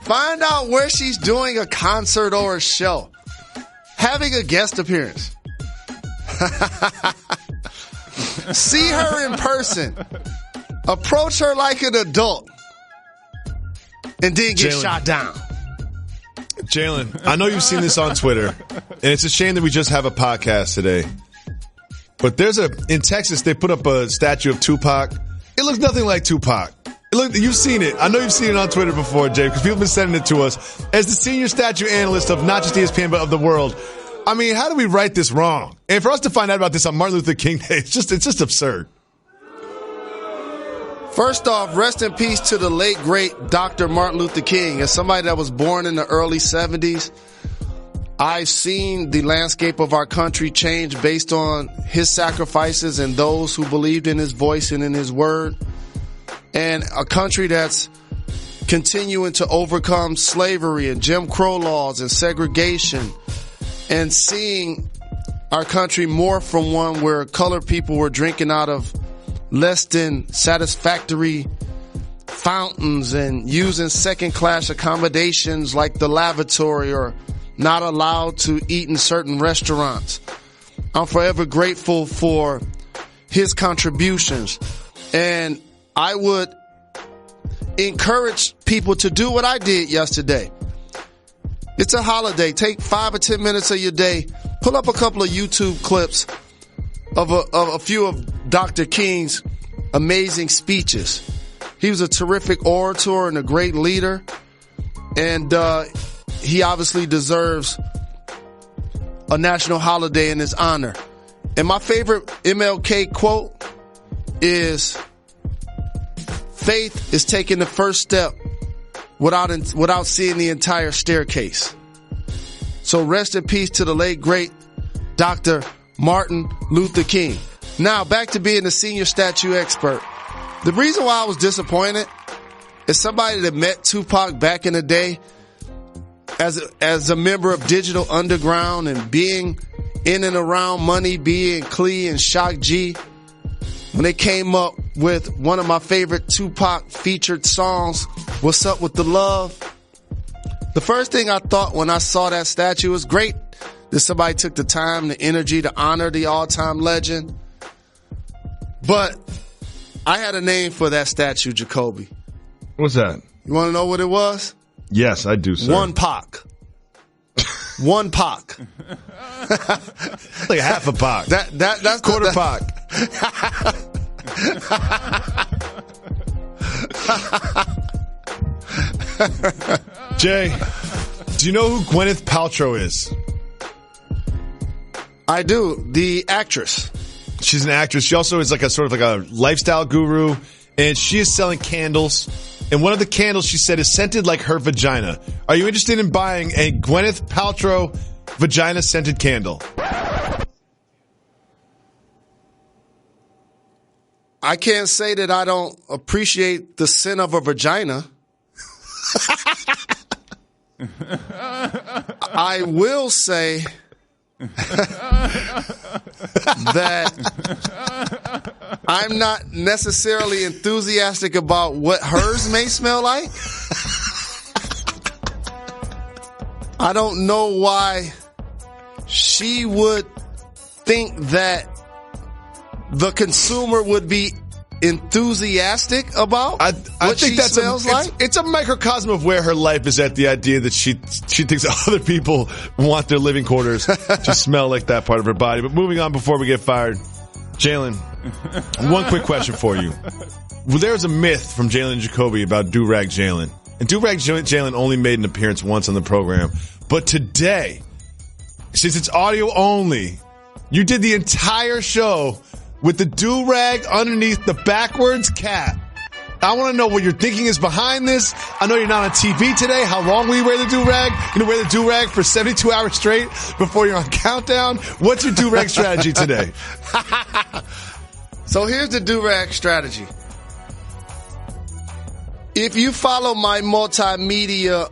C: Find out where she's doing a concert or a show. Having a guest appearance. See her in person. Approach her like an adult. And then get shot down.
B: Jalen, I know you've seen this on Twitter, and it's a shame that we just have a podcast today. But in Texas, they put up a statue of Tupac. It looks nothing like Tupac. You've seen it. I know you've seen it on Twitter before, Jay, because people have been sending it to us. As the senior statue analyst of not just ESPN, but of the world, I mean, how do we write this wrong? And for us to find out about this on Martin Luther King Day, it's just absurd.
C: First off, rest in peace to the late, great Dr. Martin Luther King. As somebody that was born in the early 70s, I've seen the landscape of our country change based on his sacrifices and those who believed in his voice and in his word. And a country that's continuing to overcome slavery and Jim Crow laws and segregation, and seeing our country morph from one where colored people were drinking out of less than satisfactory fountains and using second-class accommodations like the lavatory, or not allowed to eat in certain restaurants. I'm forever grateful for his contributions. And I would encourage people to do what I did yesterday. It's a holiday. Take 5 or 10 minutes of your day. Pull up a couple of YouTube clips of a few of Dr. King's amazing speeches. He was a terrific orator and a great leader. And he obviously deserves a national holiday in his honor. And my favorite MLK quote is, "Faith is taking the first step without seeing the entire staircase." So rest in peace to the late, great Dr. Martin Luther King. Now, back to being a senior statue expert. The reason why I was disappointed as somebody that met Tupac back in the day, as a member of Digital Underground and being in and around Money B and Clee and Shock G, when they came up with one of my favorite Tupac featured songs, What's Up With the Love, the first thing I thought when I saw that statue was great that somebody took the time, the energy to honor the all-time legend. But I had a name for that statue, Jacoby.
B: What's that?
C: You want to know what it was?
B: Yes, I do, sir.
C: One Pac. One Pac.
B: Like half a Pac.
C: That's
B: quarter Pac. Jay, do you know who Gwyneth Paltrow is?
C: I do. The actress.
B: She's an actress. She also is like a lifestyle guru, and she is selling candles. And one of the candles, she said, is scented like her vagina. Are you interested in buying a Gwyneth Paltrow vagina-scented candle?
C: I can't say that I don't appreciate the scent of a vagina. I will say that I'm not necessarily enthusiastic about what hers may smell like. I don't know why she would think that the consumer would be enthusiastic about I
B: think
C: she
B: that's
C: smells like.
B: It's a microcosm of where her life is at. The idea that she thinks that other people want their living quarters to smell like that part of her body. But moving on before we get fired, Jalen, one quick question for you. Well, there's a myth from Jalen and Jacoby about Do-Rag Jalen. And Do-Rag Jalen only made an appearance once on the program. But today, since it's audio only, you did the entire show with the do-rag underneath the backwards cap. I want to know what your thinking is behind this. I know you're not on TV today. How long will you wear the do-rag? You're going to wear the do-rag for 72 hours straight before you're on countdown? What's your do-rag strategy today?
C: So here's the do-rag strategy. If you follow my multimedia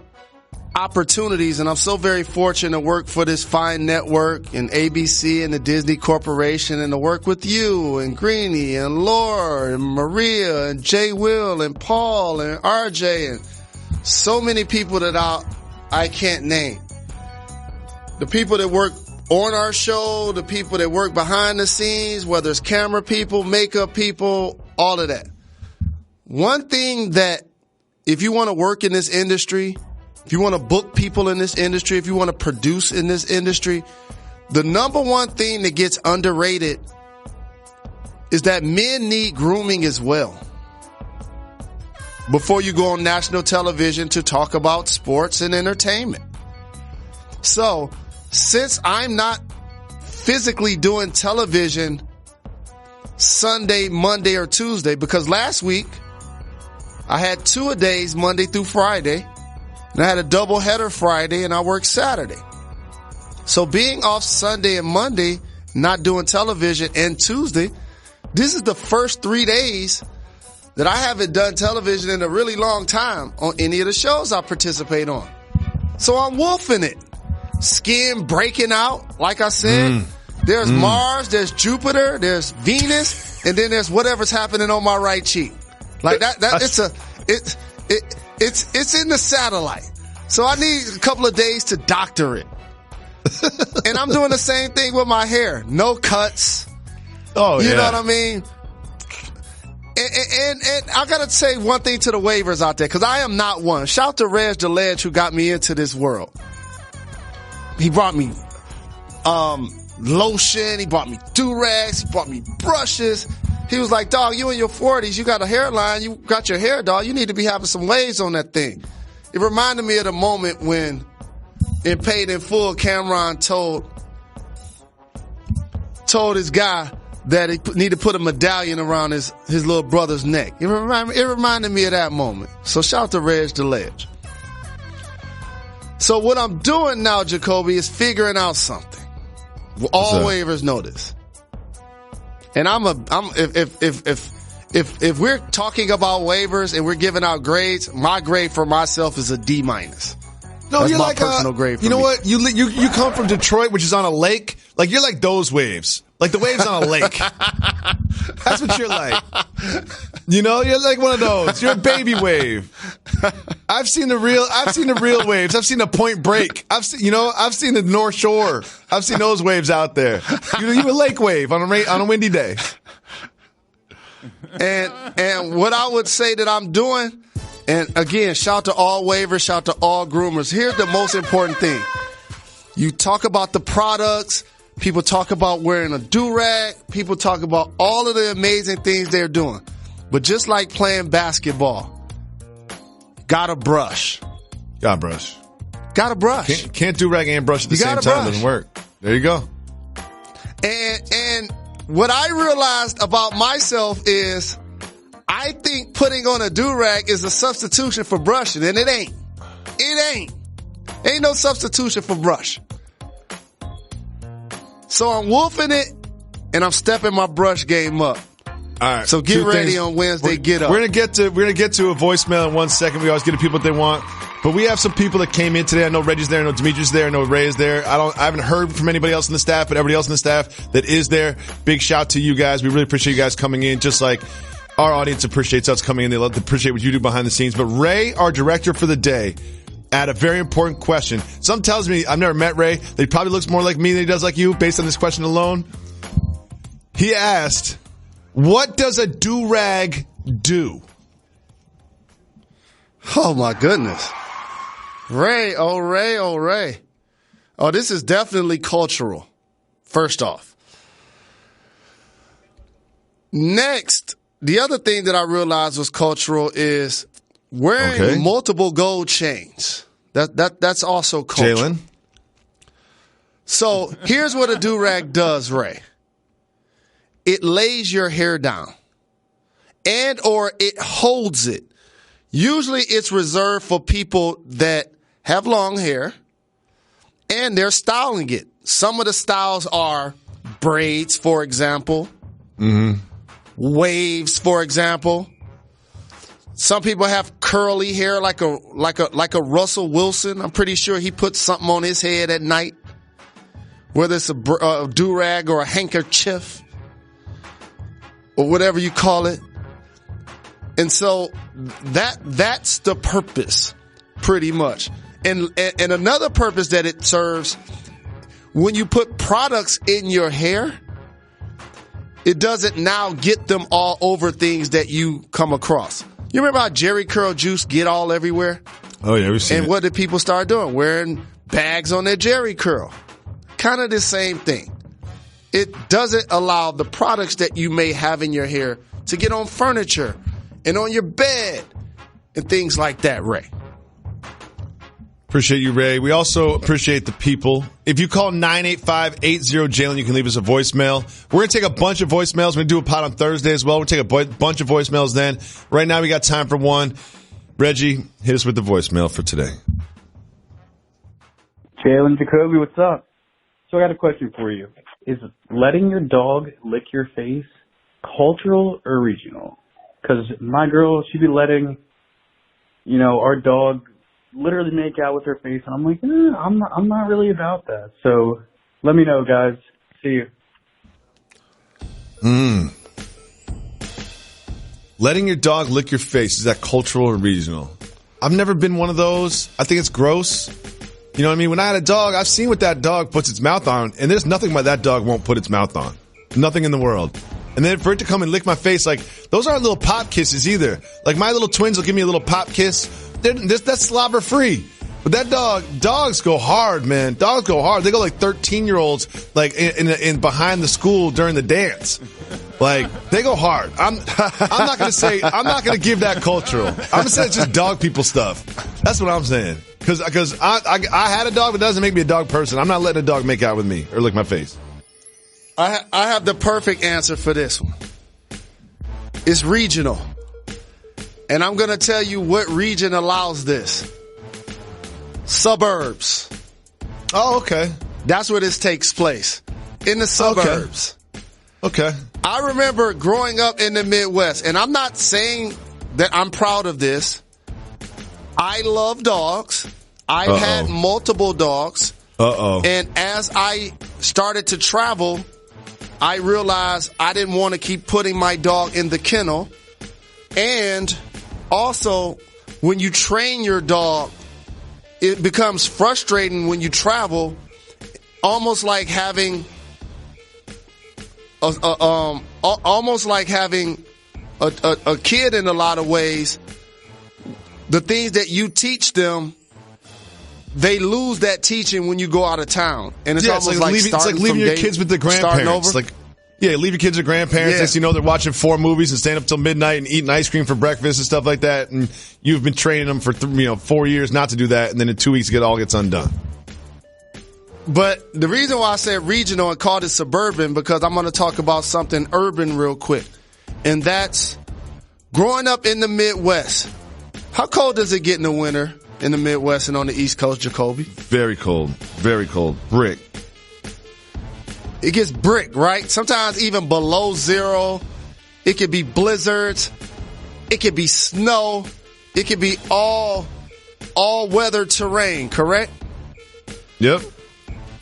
C: opportunities, and I'm so very fortunate to work for this fine network and ABC and the Disney Corporation, and to work with you and Greenie and Laura and Maria and Jay Will and Paul and RJ and so many people that I can't name. The people that work on our show, the people that work behind the scenes, whether it's camera people, makeup people, all of that. One thing that if you want to work in this industry, if you want to book people in this industry, if you want to produce in this industry, the number one thing that gets underrated is that men need grooming as well. Before you go on national television to talk about sports and entertainment. So, since I'm not physically doing television Sunday, Monday, or Tuesday, because last week I had 2-a-days Monday through Friday, and I had a doubleheader Friday, and I worked Saturday. So being off Sunday and Monday, not doing television, and Tuesday, this is the first 3 days that I haven't done television in a really long time on any of the shows I participate on. So I'm wolfing it. Skin breaking out, like I said. There's Mars, there's Jupiter, there's Venus, and then there's whatever's happening on my right cheek. Like that it's in the satellite. So I need a couple of days to doctor it. And I'm doing the same thing with my hair. No cuts.
B: Oh, yeah.
C: You know what I mean? And I gotta say one thing to the waivers out there, because I am not one. Shout to Reg the Ledge, who got me into this world. He brought me lotion, he brought me do-rags, he brought me brushes. He was like, dog, you in your 40s, you got a hairline, you got your hair, dog, you need to be having some waves on that thing. It reminded me of the moment when, in Paid in Full, Cameron told his guy that he needed to put a medallion around his little brother's neck. It reminded me of that moment. So shout to Reg the Ledge. So what I'm doing now, Jacoby, is figuring out something. All waivers know this. And if we're talking about waivers and we're giving out grades, my grade for myself is a D-. No, that's
B: you're
C: my
B: like
C: personal grade for
B: you know
C: me.
B: what? You come from Detroit, which is on a lake. Like, you're like those waves. Like the waves on a lake. That's what you're like. You know, you're like one of those. You're a baby wave. I've seen the real waves. I've seen the Point Break. I've seen the North Shore. I've seen those waves out there. You're a lake wave on a windy day.
C: And what I would say that I'm doing, and again, shout to all waivers, shout to all groomers. Here's the most important thing. You talk about the products. People talk about wearing a do-rag. People talk about all of the amazing things they're doing. But just like playing basketball, gotta brush.
B: Gotta brush.
C: Gotta brush.
B: Can't do-rag and brush at the same time.
C: Brush.
B: Doesn't work. There you go.
C: And what I realized about myself is I think putting on a do-rag is a substitution for brushing, and it ain't. It ain't. Ain't no substitution for brush. So I'm wolfing it, and I'm stepping my brush game up.
B: All right.
C: So get ready on Wednesday. Get up.
B: We're gonna get to a voicemail in 1 second. We always get to people what they want, but we have some people that came in today. I know Reggie's there. I know Dimitri's there. I know Ray is there. I haven't heard from anybody else in the staff, but everybody else in the staff that is there. Big shout to you guys. We really appreciate you guys coming in. Just like our audience appreciates us coming in. They love to appreciate what you do behind the scenes. But Ray, our director for the day, had a very important question. Something tells me, I've never met Ray, that he probably looks more like me than he does like you based on this question alone. He asked, what does a do-rag do?
C: Oh, my goodness. Ray, oh, Ray, oh, Ray. Oh, this is definitely cultural, first off. Next, the other thing that I realized was cultural is wearing multiple gold chains. That's also cultural.
B: Jalen?
C: So here's what a do-rag does, Ray. It lays your hair down and or it holds it. Usually it's reserved for people that have long hair and they're styling it. Some of the styles are braids, for example. Mm-hmm. Waves, for example. Some people have curly hair like a Russell Wilson. I'm pretty sure he puts something on his head at night, whether it's a do-rag or a handkerchief or whatever you call it. And so that's the purpose, pretty much. And another purpose that it serves, when you put products in your hair, it doesn't now get them all over things that you come across. You remember how Jerry Curl juice get all everywhere?
B: Oh, yeah, we've seen it.
C: And what did people start doing? Wearing bags on their Jerry Curl. Kind of the same thing. It doesn't allow the products that you may have in your hair to get on furniture and on your bed and things like that, Ray.
B: Appreciate you, Ray. We also appreciate the people. If you call 985-80-JALEN, you can leave us a voicemail. We're going to take a bunch of voicemails. We're going to do a pod on Thursday as well. We'll take a bunch of voicemails then. Right now, we got time for one. Reggie, hit us with the voicemail for today.
D: Jalen Jacoby, what's up? So I got a question for you. Is letting your dog lick your face cultural or regional? Because my girl, she'd be letting, our dog literally make out with her face, and I'm like, I'm not really about that. So let me know, guys. See you.
B: Letting your dog lick your face, is that cultural or regional? I've never been one of those. I think it's gross. You know what I mean? When I had a dog, I've seen what that dog puts its mouth on, and there's nothing that dog won't put its mouth on. Nothing in the world. And then for it to come and lick my face, like, those aren't little pop kisses either. Like, my little twins will give me a little pop kiss. That's slobber free. But that dogs go hard, man. Dogs go hard. They go like 13-year-olds, like in behind the school during the dance. Like, they go hard. I'm not gonna give that cultural. I'm gonna say it's just dog people stuff. That's what I'm saying. Because I had a dog, but it doesn't make me a dog person. I'm not letting a dog make out with me or lick my face.
C: I have the perfect answer for this one. It's regional. And I'm going to tell you what region allows this. Suburbs.
B: Oh, okay.
C: That's where this takes place. In the suburbs.
B: Okay.
C: I remember growing up in the Midwest, and I'm not saying that I'm proud of this. I love dogs. I've had multiple dogs. And as I started to travel, I realized I didn't want to keep putting my dog in the kennel. And also, when you train your dog, it becomes frustrating when you travel, almost like having a kid in a lot of ways. The things that you teach them, they lose that teaching when you go out of town. And it's almost like
B: leaving your kids with the grandparents. Leave your kids with grandparents.
C: Yeah.
B: Next thing you know, they're watching 4 movies and staying up till midnight and eating ice cream for breakfast and stuff like that. And you've been training them for 4 years not to do that. And then in 2 weeks, it all gets undone.
C: But the reason why I said regional and called it suburban, because I'm going to talk about something urban real quick. And that's growing up in the Midwest. How cold does it get in the winter in the Midwest and on the East Coast, Jacoby?
B: Very cold. Very cold. Brick.
C: It gets brick, right? Sometimes even below zero. It could be blizzards. It could be snow. It could be all weather terrain, correct?
B: Yep.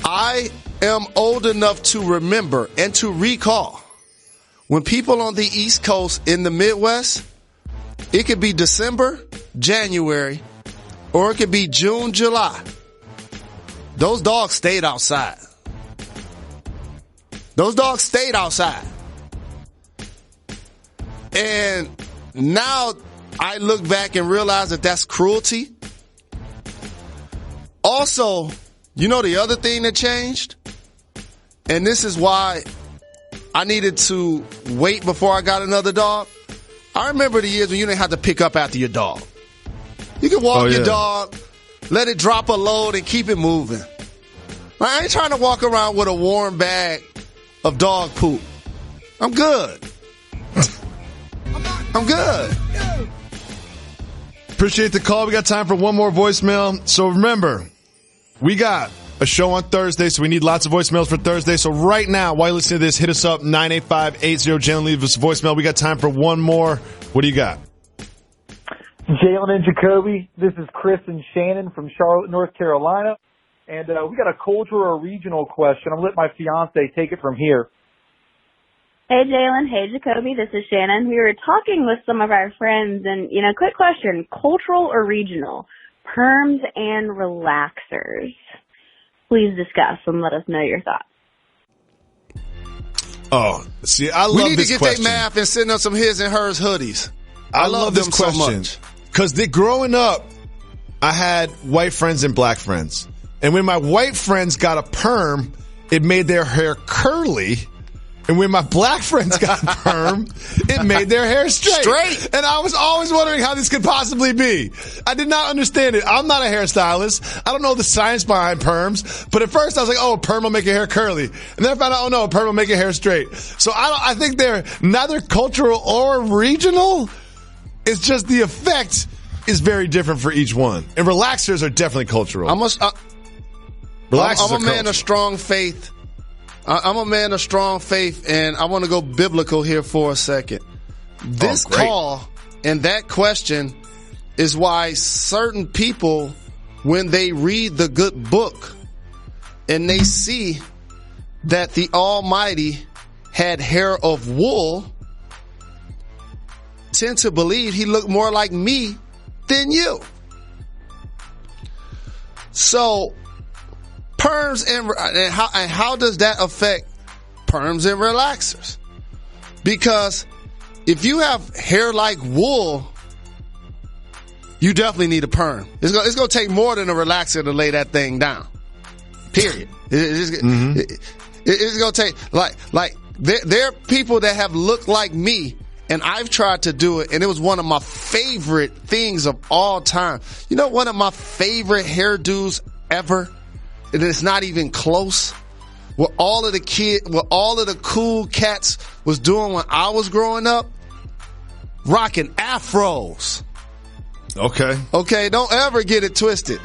C: I am old enough to remember and to recall when people on the East Coast in the Midwest, it could be December, January, or it could be June, July. Those dogs stayed outside. Those dogs stayed outside. And now I look back and realize that that's cruelty. Also, you know the other thing that changed? And this is why I needed to wait before I got another dog. I remember the years when you didn't have to pick up after your dog. You could walk your dog, let it drop a load, and keep it moving. I ain't trying to walk around with a warm bag of dog poop. I'm good. I'm good.
B: Appreciate the call. We got time for one more voicemail. So remember, we got a show on Thursday, so we need lots of voicemails for Thursday. So right now, while you listen to this, hit us up, 985-80-Jalen. Leave us a voicemail. We got time for one more. What do you got?
E: Jalen and Jacoby. This is Chris and Shannon from Charlotte, North Carolina. And we got a cultural or regional question. I'm going to let my fiance take it from here.
F: Hey, Jalen. Hey, Jacoby. This is Shannon. We were talking with some of our friends, and, quick question, cultural or regional? Perms and relaxers. Please discuss and let us know your thoughts.
B: Oh, see, I love this question.
C: We need to get their math and send us some his and hers hoodies. I love
B: this
C: them
B: question.
C: so much.
B: Because growing up, I had white friends and black friends. And when my white friends got a perm, it made their hair curly. And when my black friends got a perm, it made their hair straight. And I was always wondering how this could possibly be. I did not understand it. I'm not a hairstylist. I don't know the science behind perms. But at first I was like, oh, a perm will make your hair curly. And then I found out, oh no, a perm will make your hair straight. So I think they're neither cultural or regional. It's just the effect is very different for each one. And relaxers are definitely cultural.
C: I'm a man of strong faith. I'm a man of strong faith, and I want to go biblical here for a second. This call and that question is why certain people, when they read the good book and they see that the Almighty had hair of wool, tend to believe he looked more like me than you. So, perms and how does that affect perms and relaxers? Because if you have hair like wool, you definitely need a perm. It's going to take more than a relaxer to lay that thing down. Period. It's going to take like there are people that have looked like me, and I've tried to do it, and it was one of my favorite things of all time. You know, one of my favorite hairdos ever. And it's not even close. What all of the cool cats was doing when I was growing up, rocking afros. Okay, don't ever get it twisted.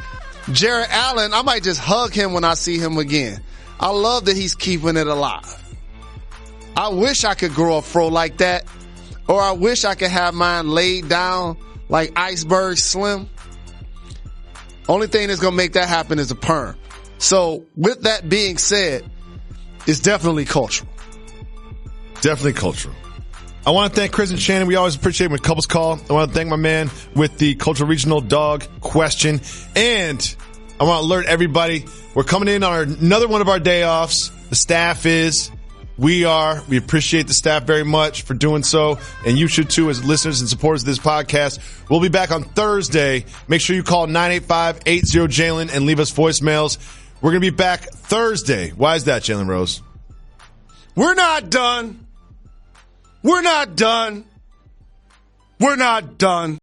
C: Jared Allen, I might just hug him when I see him again. I love that he's keeping it alive. I wish I could grow a fro like that, or I wish I could have mine laid down like Iceberg Slim. Only thing that's going to make that happen is a perm. So with that being said, it's definitely cultural.
B: Definitely cultural. I want to thank Chris and Shannon. We always appreciate when couples call. I want to thank my man with the cultural regional dog question. And I want to alert everybody, we're coming in on another one of our day offs. The staff is. We are. We appreciate the staff very much for doing so. And you should too as listeners and supporters of this podcast. We'll be back on Thursday. Make sure you call 985-80-JALEN and leave us voicemails. We're going to be back Thursday. Why is that, Jalen Rose?
C: We're not done. We're not done. We're not done.